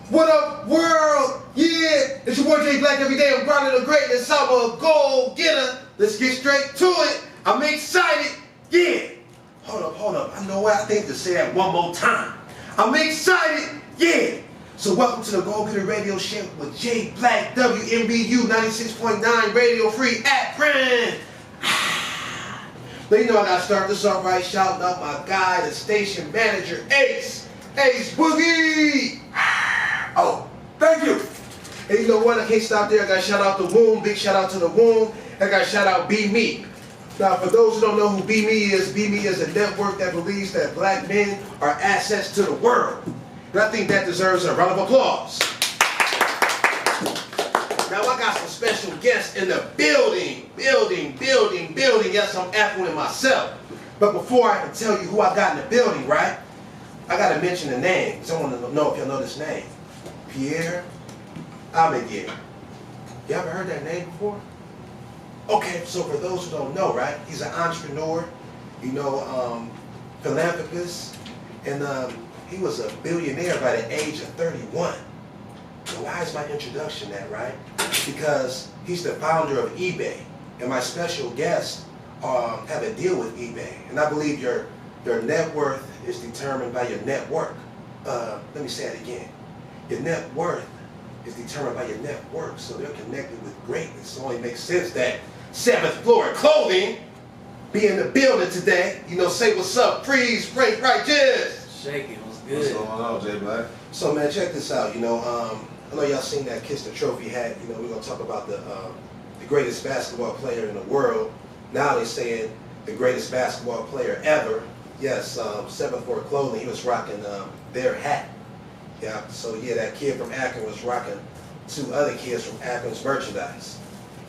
What up, world? Yeah, it's your boy J Black every day. I'm grinding the greatness. I'm a goal-getter. Let's get straight to it. I'm excited. Yeah. Hold up. I know what I think to say that one more time. I'm excited. Yeah. So welcome to the Goalgetta Radio Show with J Black, WMBU 96.9 Radio Free Akron. Now you know I gotta start this off right, shouting out my guy, the station manager, Ace Boogie. Oh, thank you. And you know what? I can't stop there. I gotta shout out the Womb. Big shout out to the Womb. I gotta shout out Be Me. Now, for those who don't know who Be Me is a network that believes that black men are assets to the world. And I think that deserves a round of applause. Now, I got some special guests in the building. Yes, I'm Akron myself. But before I can tell you who I got in the building, right? I gotta mention the name, because I want to know if y'all know this name. Pierre Amedier. You ever heard that name before? Okay, so for those who don't know, right? He's an entrepreneur, philanthropist, and he was a billionaire by the age of 31. So why is my introduction that, right? Because he's the founder of eBay, and my special guests have a deal with eBay, and I believe your net worth is determined by your network. Let me say it again. Your net worth is determined by your network, so they're connected with greatness. It only makes sense that 7th Floor Clothing be in the building today. Say what's up, Freeze, Frank Righteous. Shaking, what's good? What's going on, J Black? So man, check this out. I know y'all seen that Kiss the Trophy hat. We're gonna talk about the greatest basketball player in the world. Now they're saying the greatest basketball player ever. Yes, 7th Floor Clothing. He was rocking their hat. Yeah. So yeah, that kid from Akron was rocking 2 other kids from Akron's merchandise.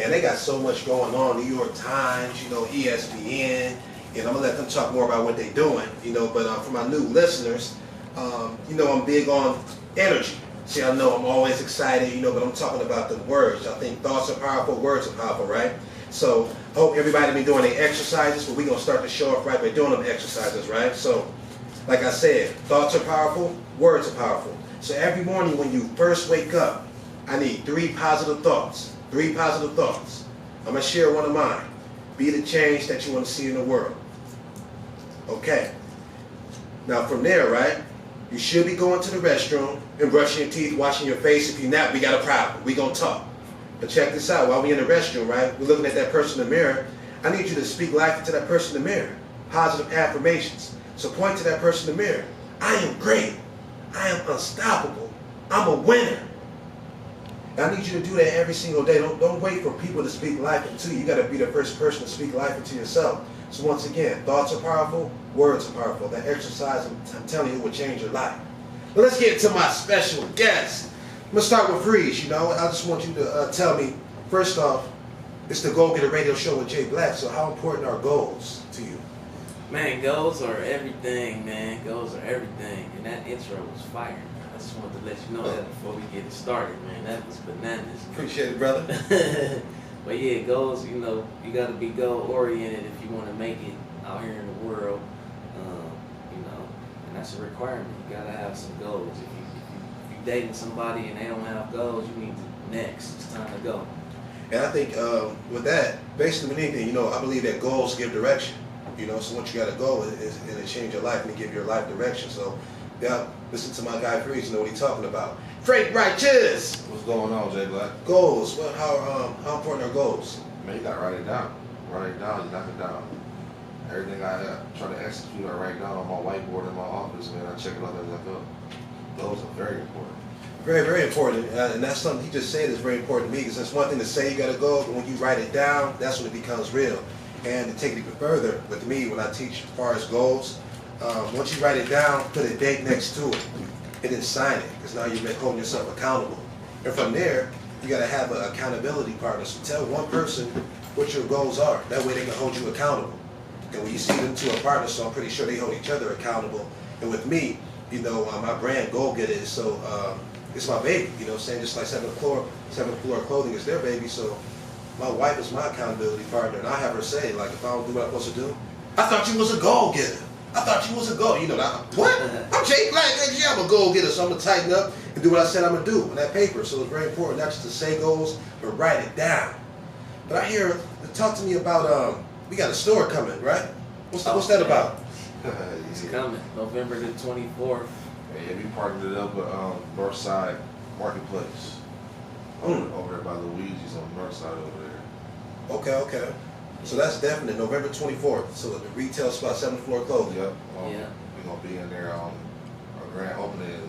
And they got so much going on. New York Times, ESPN, and I'm gonna let them talk more about what they're doing. But for my new listeners, I'm big on energy. See, I know I'm always excited, but I'm talking about the words. I think thoughts are powerful, words are powerful, right? So I hope everybody been doing their exercises, but we're gonna start the show off right by doing them exercises, right? So, like I said, thoughts are powerful, words are powerful. So every morning when you first wake up, I need 3 positive thoughts. 3 positive thoughts. I'm going to share one of mine. Be the change that you want to see in the world. Okay. Now from there, right, you should be going to the restroom and brushing your teeth, washing your face. If you're not, we got a problem. We're going to talk. But check this out. While we're in the restroom, right, we're looking at that person in the mirror. I need you to speak life into that person in the mirror. Positive affirmations. So point to that person in the mirror. I am great. I am unstoppable. I'm a winner. I need you to do that every single day. Don't wait for people to speak life into you. You got to be the first person to speak life into yourself. So once again, thoughts are powerful, words are powerful. That exercise, I'm telling you, will change your life. But let's get to my special guest. I'm going to start with Freeze. I just want you to tell me, first off, it's the Goalgetta Radio Show with J Black, so how important are goals to you? Man, goals are everything, man. Goals are everything. And that intro was fire. I just wanted to let you know that before we get it started, man. That was bananas. Appreciate it, brother. But yeah, goals, you got to be goal-oriented if you want to make it out here in the world, and that's a requirement. You got to have some goals. If you're dating somebody and they don't have goals, you need to next. It's time to go. And I think with that, basically with anything, I believe that goals give direction. So once you got a goal, it'll change your life and give your life direction. So, yeah, listen to my guy Freeze, what he's talking about. Frank Righteous! What's going on, J Black? Goals. Well, how important are goals? Man, you gotta write it down. Write it down, you knock it down. Everything I try to execute, I write down on my whiteboard in my office, man. I check it out as I go. Goals are very important. Very, very important. And that's something he just said is very important to me, because it's one thing to say you got a goal, but when you write it down, that's when it becomes real. And to take it even further, with me, when I teach as far as goals, once you write it down, put a date next to it, and then sign it, because now you're holding yourself accountable. And from there, you got to have an accountability partner. So tell one person what your goals are. That way they can hold you accountable. And when you see them to a partner, so I'm pretty sure they hold each other accountable. And with me, my brand Goalgetta is so, it's my baby, saying just like 7th Floor Clothing is their baby. So my wife is my accountability partner, and I have her say, like, if I don't do what I'm supposed to do, I thought you was a goal-getter. I thought you was a goal. What? I'm J Black, yeah, I'm a goal-getter, so I'm going to tighten up and do what I said I'm gonna do on that paper. So it's very important not just to say goals, but write it down. But I hear, talk to me about we got a store coming, right? What's that about? It's coming, November the 24th. Yeah, we partnered it up with Northside Marketplace. Over there by Luigi's on the north side over there. Okay. So that's definite, November 24th. So the retail spot, 7th floor clothing. Yep. Yeah. We're gonna be in there. Our grand opening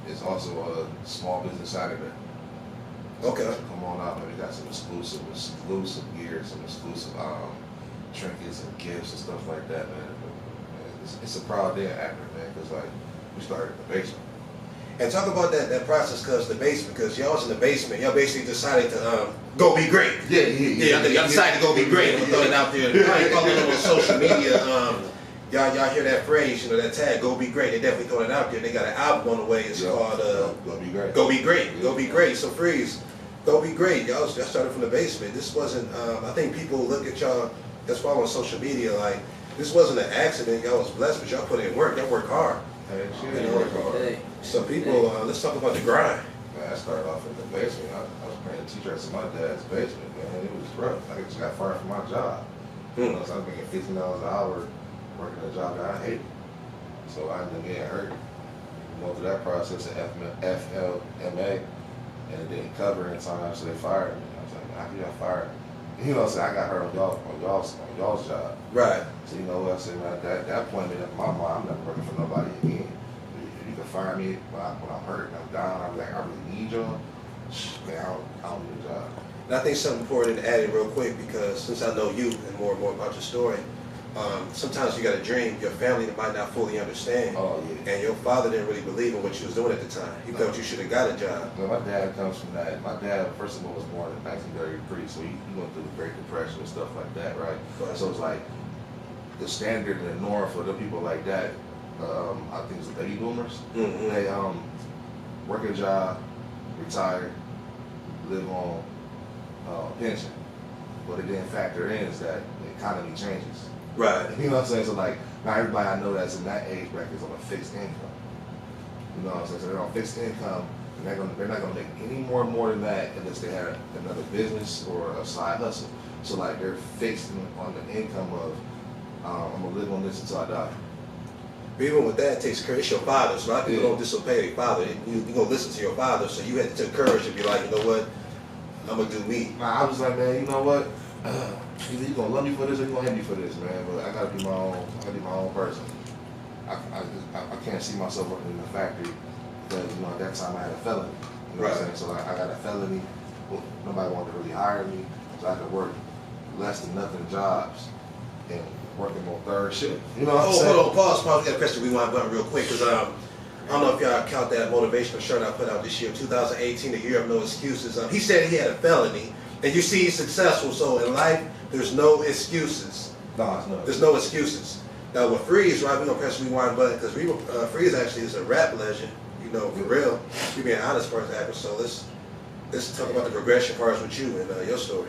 is also a small business Saturday. Okay. So come on out, man. We got some exclusive gear, some exclusive trinkets and gifts and stuff like that, man. It's a proud day in Akron, man, because like we started in the basement. And talk about that process, because the basement, because y'all was in the basement, y'all basically decided to go be great. Yeah. Y'all decided to go be great. I'm gonna throw it out there. Probably follow it on social media. Y'all hear that phrase, that tag, go be great. They definitely throw it out there. They got an album on the way. It's called Go Be Great. Go Be Great. Go Be Great. So Freeze, Go Be Great. Y'all started from the basement. This wasn't. I think people look at y'all that's following on social media like this wasn't an accident. Y'all was blessed, but y'all put in work. Y'all work hard. Hey, work hard. So people, let's talk about the grind. Man, I started off in the basement. I was playing t-shirts in my dad's basement, man. It was rough. I just got fired from my job. So I was making $15 an hour working a job that I hated. So I ended up getting hurt. Went through that process at FLMA, and it didn't cover in time, so they fired me. I was like, how can y'all fire me? You know what I'm saying? I got hurt on y'all's job. Right. So you know what I said, man, that point made up in my mind, I'm never working for nobody again. You can fire me when I'm hurt and I'm down, I'm like, I really need y'all. Man, I don't need a job. And I think something important to add in real quick, because since I know you and more about your story, sometimes you got a dream your family might not fully understand. Oh, yeah. And your father didn't really believe in what you was doing at the time. He thought you should have got a job. Well, my dad comes from that. My dad, first of all, was born in 1933, so he went through the Great Depression and stuff like that, right? So it's like the standard and the norm for the people like that, I think it's the baby boomers. They work a job, retire, live on pension. What it didn't factor in is that the economy changes. Right. You know what I'm saying? So like, not everybody I know that's in that age bracket is on a fixed income. You know what I'm saying? So they're on fixed income, and they're not gonna make any more than that unless they have another business or a side hustle. So like they're fixed on the income of I'm gonna live on this until I die. But even with that, it takes courage. It's your father, so a lot of people don't disobey their father. You're gonna listen to your father, so you had to take courage to be like, you know what, I'm gonna do me. Nah, I was like, man, you know what? Either you gonna love me for this or you gonna hate me for this, man. But I gotta be my own person. I can't see myself working in a factory because at that time I had a felony. You know what I'm saying? So I got a felony. Nobody wanted to really hire me, so I had to work less than nothing jobs and working on third shift. You know what I'm saying? Hold on, pause. We got a question rewind button real quick, because I don't know if y'all count that motivational shirt I put out this year, 2018, the year of no excuses. He said he had a felony, and you see he's successful. So in life, there's no excuses. No, it's not. There's no excuses. Now with Freeze, right, we're gonna press the rewind button, because Freeze actually is a rap legend. For real. We being honest part of that. So let's talk about the progression parts with you and your story.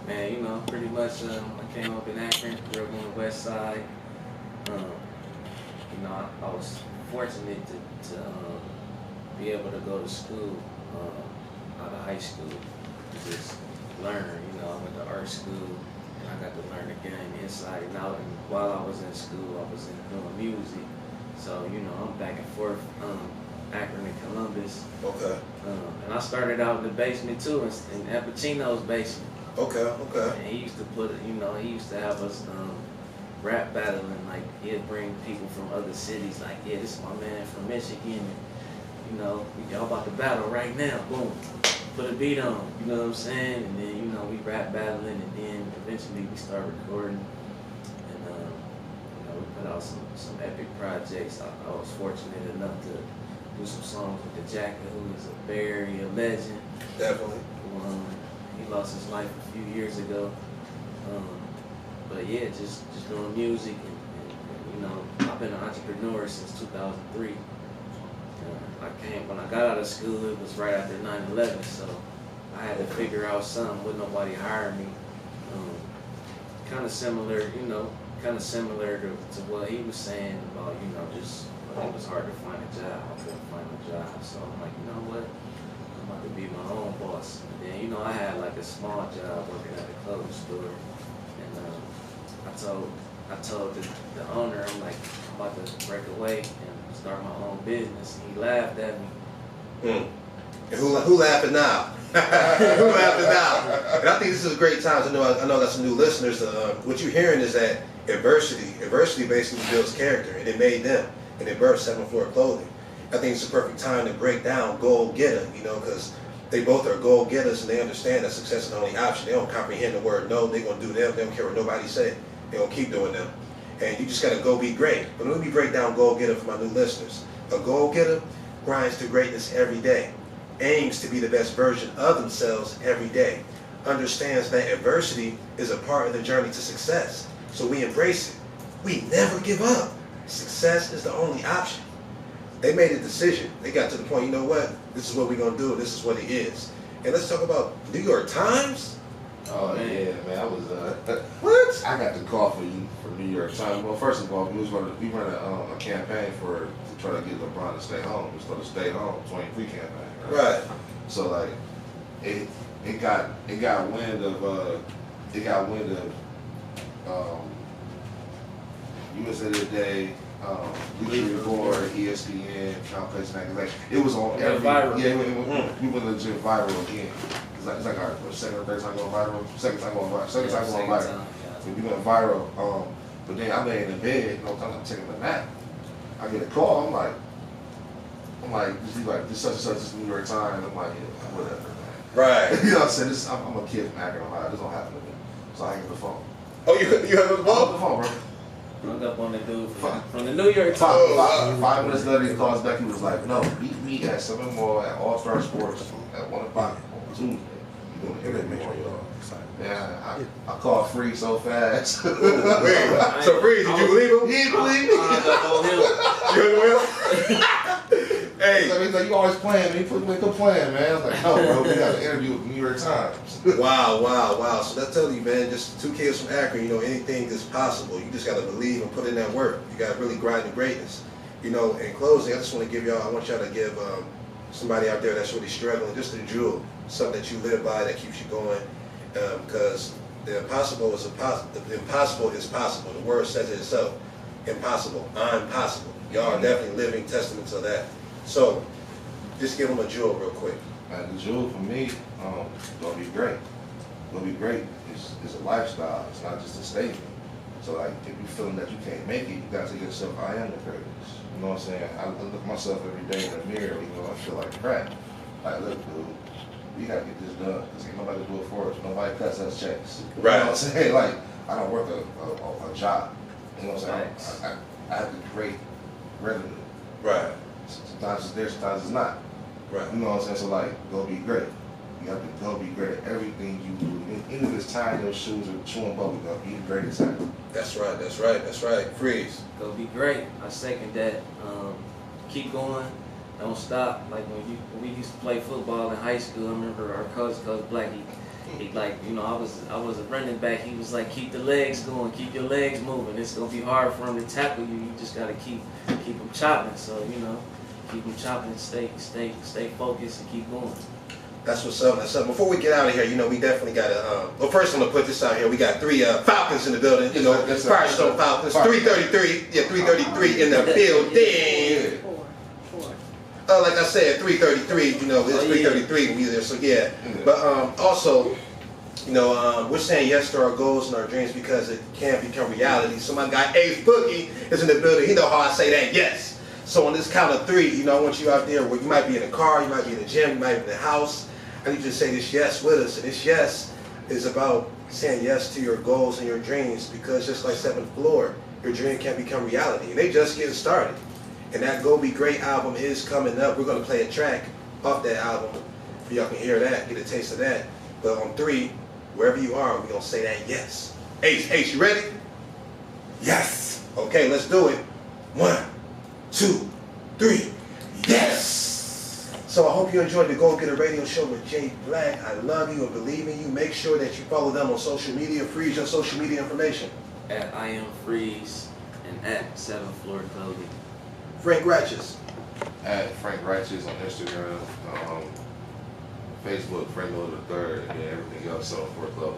Man, pretty much I came up in Akron, grew up on the west side. I was fortunate to be able to go to school out of high school to just learn. I went to art school and I got to learn the game inside and out. And while I was in school, I was doing music. So I'm back and forth, Akron and Columbus. Okay. And I started out in the basement too, in Appuccino's basement. Okay. And he used to he used to have us rap battling. Like he'd bring people from other cities. Like, yeah, this is my man from Michigan. And, y'all about to battle right now. Boom, put a beat on. You know what I'm saying? And then we rap battling, and then eventually we start recording. And we put out some epic projects. I was fortunate enough to do some songs with the Jacket, who is a very legend. Definitely. He lost his life a few years ago. But yeah, just doing music and I've been an entrepreneur since 2003. When I got out of school, it was right after 9/11, so I had to figure out something with nobody hiring me. Kind of similar, kind of similar to what he was saying about, you know, just when it was hard to find a job. I couldn't find a job, so I'm like, you know what? I'm about to be my own boss. And then, you know, I had like a small job working at a clothing store, and I told the owner, I'm like, I'm about to break away and start my own business. And he laughed at me. And who laughing now? Who laughing now? And I think this is a great time. I know got some new listeners. What you're hearing is that adversity basically builds character, and it made them, and it birthed 7th Floor Clothing. I think it's the perfect time to break down Goalgetta, you know, because they both are goal-getters, and they understand that success is the only option. They don't comprehend the word no. They're going to do them. They don't care what nobody say. They're going to keep doing them. And you just got to go be great. But let me break down Goalgetta for my new listeners. A goal-getter grinds to greatness every day, aims to be the best version of themselves every day, understands that adversity is a part of the journey to success. So we embrace it. We never give up. Success is the only option. They made a decision. They got to the point, you know what? This is what we're going to do. This is what it is. And let's talk about New York Times. Oh, yeah, man. I was, What? I got the call for New York Times. Well, first of all, we run a campaign to try to get LeBron to stay home. It's called the Stay Home 23 campaign. Right. So like, it got wind of USA Today, Bleacher Report, ESPN, Count Place Magazine. Like, it was on every viral. Yeah, we went legit viral again. It's like our second or third time going viral. Second time going viral. So we went viral. But then I'm laying in bed, you know, I'm taking a nap. I get a call. I'm like, he's like, this such and such is New York Times. I'm like, yeah, whatever, man. Right. You know what I'm saying? I'm a kid from Akron, Ohio. This don't happen to me. So I hang up the phone. Oh, you have the I hung up phone? the phone, bro. Hung up on the dude from the New York Times. Five minutes later, he calls back. He was like, no, meet me at 7 Mall at All Star Sports at 1 o'clock on Tuesday. You doing the interview on y'all. Yeah, I called Free so fast. Wait, so Free, did you believe him? He didn't believe me. You heard him? Hey. He's like, you always playing, man. Quit playing, man. I was like, no, bro, we got an interview with the New York Times. Wow. So that tells you, man, just 2 kids from Akron, you know, anything is possible. You just got to believe and put in that work. You got to really grind the greatness. You know, in closing, I just want to give y'all, I want y'all to give somebody out there that's really struggling, just a jewel, something that you live by that keeps you going. Because the impossible is possible. The word says it itself. Impossible. I'm possible. Y'all are definitely living testaments of that. So, just give them a jewel real quick. The jewel for me, gonna be great. Gonna be great. It's a lifestyle. It's not just a statement. So like, if you feeling that you can't make it, you gotta tell yourself, I am the greatest. You know what I'm saying? I look at myself every day in the mirror. You know, I feel like crap. Like, look, dude, we gotta get this done. Cause ain't nobody do it for us. Nobody cuts us checks. Right. You know what I'm saying? Like, I don't work a job. You know what I'm saying? I have to create revenue. Right. Sometimes it's there, sometimes it's not. Right. You know what I'm saying? So like, go be great. You have to go be great at everything you do. Even if it's tying your shoes or chewing bubble gum, be the greatest at it. That's right. Freeze. Go be great. I second that. Keep going. Don't stop. Like when we used to play football in high school, I remember our Coach Black, he like, you know, I was a running back. He was like, keep the legs going, keep your legs moving. It's gonna be hard for him to tackle you. You just gotta keep them chopping. So, you know, keep them chopping, stay focused and keep going. That's what's up. Before we get out of here, you know, we definitely got to, well, first I'm going to put this out here. We got 3 Falcons in the building, you know, Firestone Falcons, 333, yeah, 333 in the building. Like I said, 333, you know, it's 333 we there, so yeah. But also, you know, we're saying yes to our goals and our dreams because it can become reality. So my guy Ace Boogie is in the building. He know how I say that, yes. So on this count of 3, you know, I want you out there where you might be in a car, you might be in the gym, you might be in the house. I need you to say this yes with us. And this yes is about saying yes to your goals and your dreams, because just like 7th Floor, your dream can become reality. And they just getting started. And that Go Be Great album is coming up. We're going to play a track off that album so y'all can hear that, get a taste of that. But on 3, wherever you are, we're going to say that yes. Ace, you ready? Yes. Okay, let's do it. 1, 2, 3, yes! So I hope you enjoyed the Goalgetta radio show with Jay Black. I love you and believe in you. Make sure that you follow them on social media. Freeze your social media information. at I Am Freeze and at 7th Floor Clothing. Frank Righteous. At Frank Righteous on Instagram, Facebook, Frank Miller III, and then everything else on for Club.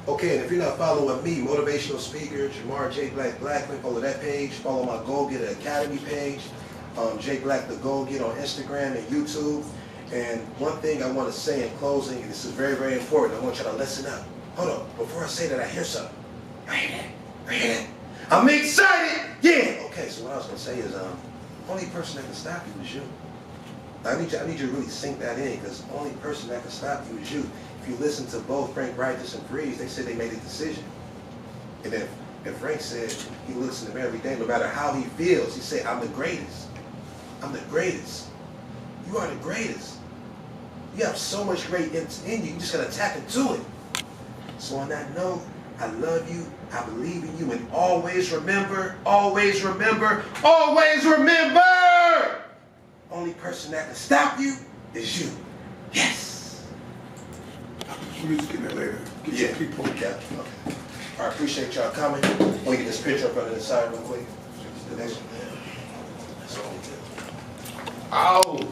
Okay, and if you're not following me, motivational speaker, Jamar Jblackthegoalgetta, follow that page. Follow my Goalgetta Academy page, Jblackthegoalgetta on Instagram and YouTube. And one thing I want to say in closing, and this is very, very important, I want you to listen up. Hold on, before I say that, I hear something. I hear that, I hear that. I'm excited, yeah! Okay, so what I was going to say is, only person that can stop you is you. I need you to really sink that in, because the only person that can stop you is you. If you listen to both Frank Righteous and Freeze, they said they made a decision. And then Frank said he looks in the mirror every day, no matter how he feels, he said, I'm the greatest. I'm the greatest. You are the greatest. You have so much great in you, you just gotta tap into it. So on that note, I love you, I believe in you, and always remember, always remember, always remember! Only person that can stop you is you. Yes! We'll just get that later. Get your people. Yeah, okay. All right, appreciate y'all coming. Let me get this picture up on the side real quick. The next one. That's all we do. Ow!